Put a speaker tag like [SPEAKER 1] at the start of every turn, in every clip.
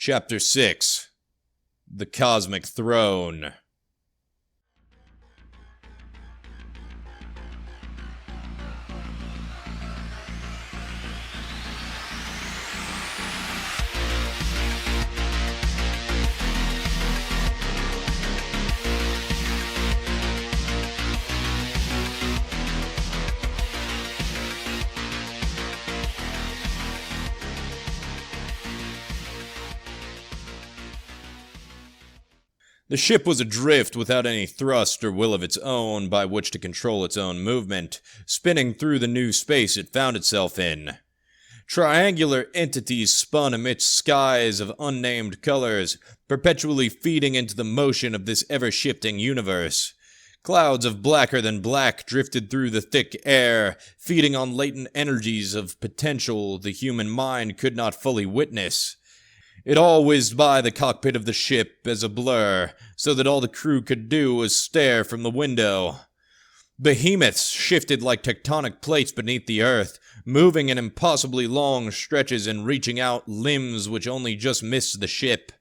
[SPEAKER 1] Chapter 6 The Cosmic Throne. The ship was adrift without any thrust or will of its own by which to control its own movement, spinning through the new space it found itself in. Triangular entities spun amidst skies of unnamed colors, perpetually feeding into the motion of this ever-shifting universe. Clouds of blacker than black drifted through the thick air, feeding on latent energies of potential the human mind could not fully witness. It all whizzed by the cockpit of the ship as a blur, so that all the crew could do was stare from the window. Behemoths shifted like tectonic plates beneath the earth, moving in impossibly long stretches and reaching out limbs which only just missed the ship.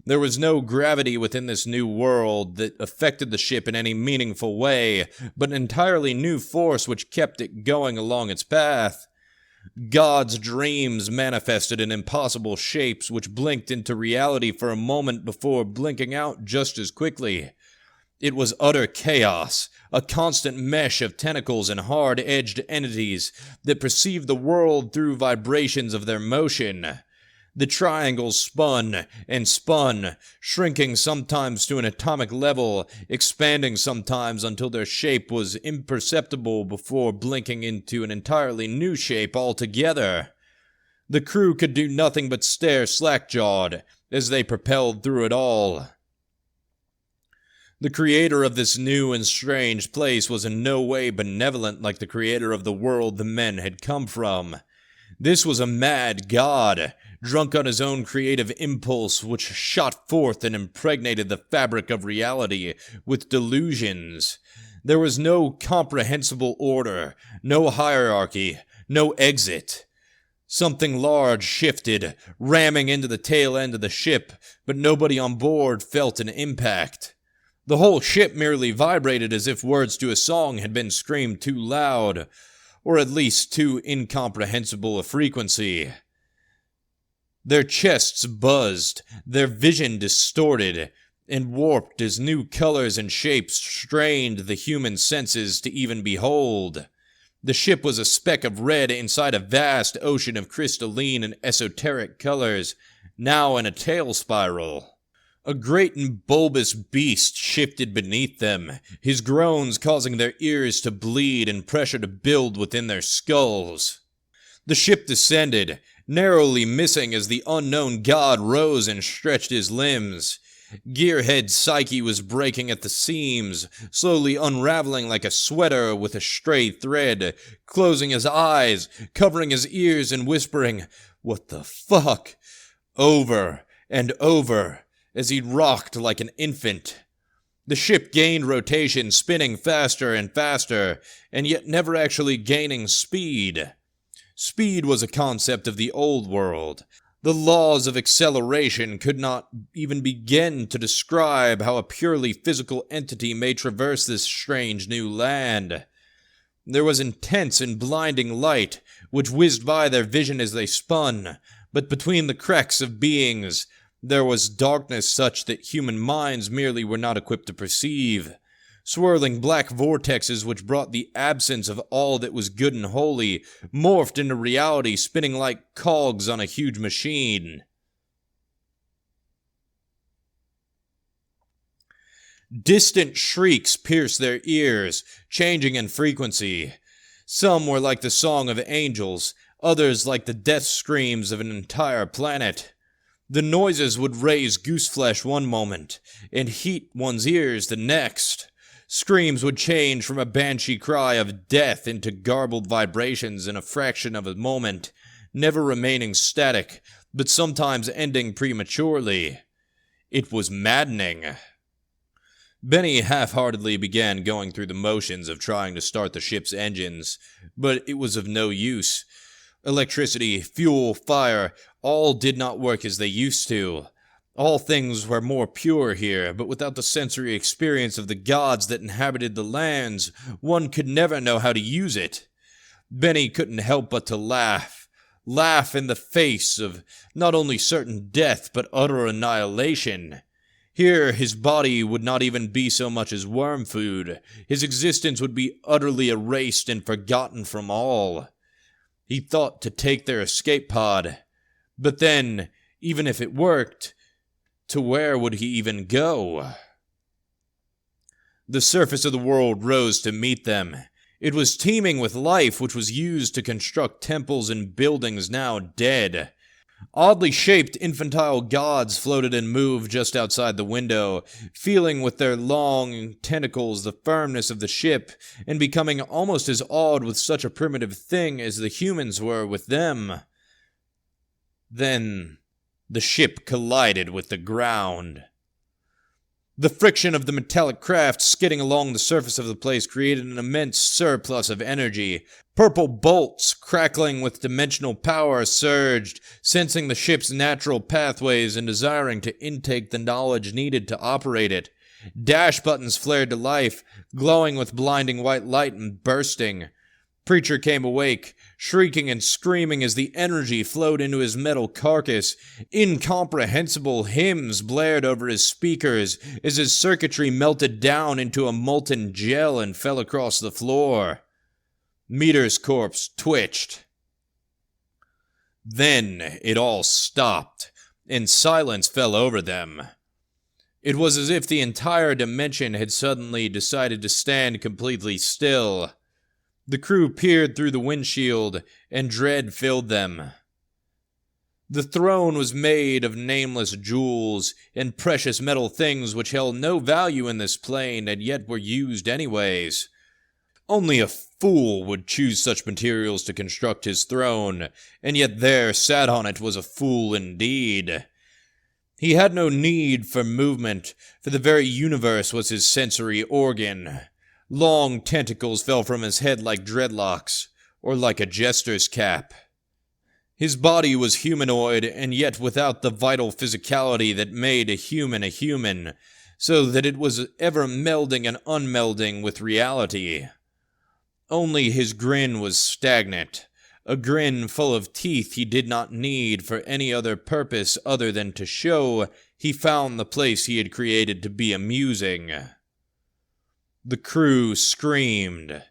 [SPEAKER 1] There was no gravity within this new world that affected the ship in any meaningful way, but an entirely new force which kept it going along its path. God's dreams manifested in impossible shapes which blinked into reality for a moment before blinking out just as quickly. It was utter chaos, a constant mesh of tentacles and hard-edged entities that perceived the world through vibrations of their motion. The triangles spun and spun, shrinking sometimes to an atomic level, expanding sometimes until their shape was imperceptible before blinking into an entirely new shape altogether. The crew could do nothing but stare slack-jawed as they propelled through it all. The creator of this new and strange place was in no way benevolent like the creator of the world the men had come from. This was a mad god, drunk on his own creative impulse which shot forth and impregnated the fabric of reality with delusions. There was no comprehensible order, no hierarchy, no exit. Something large shifted, ramming into the tail end of the ship, but nobody on board felt an impact. The whole ship merely vibrated as if words to a song had been screamed too loud, or at least too incomprehensible a frequency. Their chests buzzed, their vision distorted and warped as new colors and shapes strained the human senses to even behold. The ship was a speck of red inside a vast ocean of crystalline and esoteric colors, now in a tail spiral. A great and bulbous beast shifted beneath them, his groans causing their ears to bleed and pressure to build within their skulls. The ship descended, narrowly missing as the unknown god rose and stretched his limbs. Gearhead Psyche was breaking at the seams, slowly unraveling like a sweater with a stray thread, closing his eyes, covering his ears and whispering, "What the fuck?" over and over, as he rocked like an infant. The ship gained rotation, spinning faster and faster, and yet never actually gaining speed. Speed was a concept of the old world. The laws of acceleration could not even begin to describe how a purely physical entity may traverse this strange new land. There was intense and blinding light, which whizzed by their vision as they spun, but between the cracks of beings, there was darkness such that human minds merely were not equipped to perceive. Swirling black vortexes which brought the absence of all that was good and holy, morphed into reality, spinning like cogs on a huge machine. Distant shrieks pierced their ears, changing in frequency. Some were like the song of angels, others like the death screams of an entire planet. The noises would raise gooseflesh one moment, and heat one's ears the next. Screams would change from a banshee cry of death into garbled vibrations in a fraction of a moment, never remaining static, but sometimes ending prematurely. It was maddening. Benny half-heartedly began going through the motions of trying to start the ship's engines, but it was of no use. Electricity, fuel, fire, all did not work as they used to. All things were more pure here, but without the sensory experience of the gods that inhabited the lands, one could never know how to use it. Benny couldn't help but to laugh. Laugh in the face of not only certain death, but utter annihilation. Here, his body would not even be so much as worm food. His existence would be utterly erased and forgotten from all. He thought to take their escape pod. But then, even if it worked, to where would he even go? The surface of the world rose to meet them. It was teeming with life which was used to construct temples and buildings now dead. Oddly shaped infantile gods floated and moved just outside the window, feeling with their long tentacles the firmness of the ship, and becoming almost as awed with such a primitive thing as the humans were with them. Then the ship collided with the ground. The friction of the metallic craft skidding along the surface of the place created an immense surplus of energy. Purple bolts, crackling with dimensional power, surged, sensing the ship's natural pathways and desiring to intake the knowledge needed to operate it. Dash buttons flared to life, glowing with blinding white light and bursting. Preacher came awake, shrieking and screaming as the energy flowed into his metal carcass. Incomprehensible hymns blared over his speakers as his circuitry melted down into a molten gel and fell across the floor. Meter's corpse twitched. Then it all stopped, and silence fell over them. It was as if the entire dimension had suddenly decided to stand completely still. The crew peered through the windshield, and dread filled them. The throne was made of nameless jewels and precious metal things which held no value in this plane and yet were used anyways. Only a fool would choose such materials to construct his throne, and yet there sat on it was a fool indeed. He had no need for movement, for the very universe was his sensory organ. Long tentacles fell from his head like dreadlocks, or like a jester's cap. His body was humanoid, and yet without the vital physicality that made a human, so that it was ever melding and unmelding with reality. Only his grin was stagnant, a grin full of teeth he did not need for any other purpose other than to show he found the place he had created to be amusing. The crew screamed.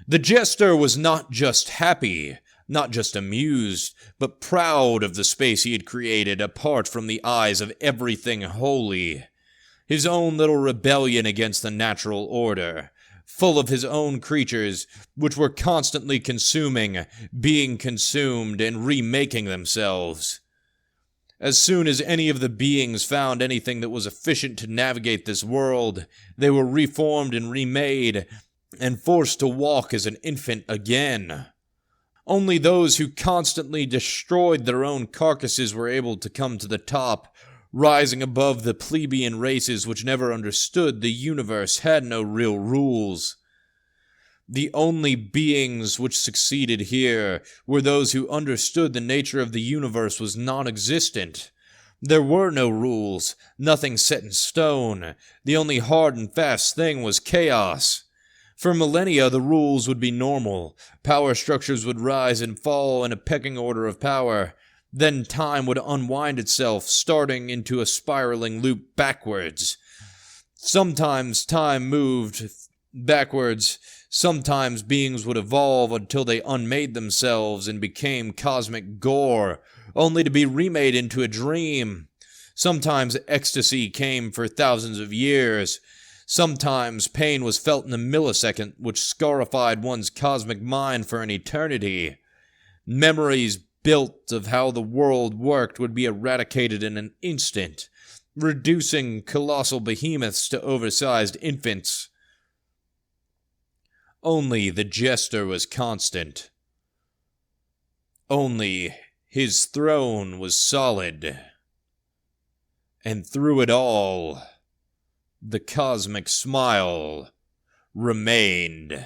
[SPEAKER 1] The jester was not just happy, not just amused, but proud of the space he had created apart from the eyes of everything holy. His own little rebellion against the natural order, full of his own creatures, which were constantly consuming, being consumed, and remaking themselves. As soon as any of the beings found anything that was efficient to navigate this world, they were reformed and remade, and forced to walk as an infant again. Only those who constantly destroyed their own carcasses were able to come to the top, rising above the plebeian races which never understood the universe had no real rules. The only beings which succeeded here were those who understood the nature of the universe was non-existent. There were no rules, nothing set in stone. The only hard and fast thing was chaos. For millennia, the rules would be normal. Power structures would rise and fall in a pecking order of power. Then time would unwind itself, starting into a spiraling loop backwards. Sometimes time moved backwards. Sometimes beings would evolve until they unmade themselves and became cosmic gore, only to be remade into a dream. Sometimes ecstasy came for thousands of years. Sometimes pain was felt in a millisecond, which scarified one's cosmic mind for an eternity. Memories built of how the world worked would be eradicated in an instant, reducing colossal behemoths to oversized infants. Only the jester was constant. Only his throne was solid. And through it all, the cosmic smile remained.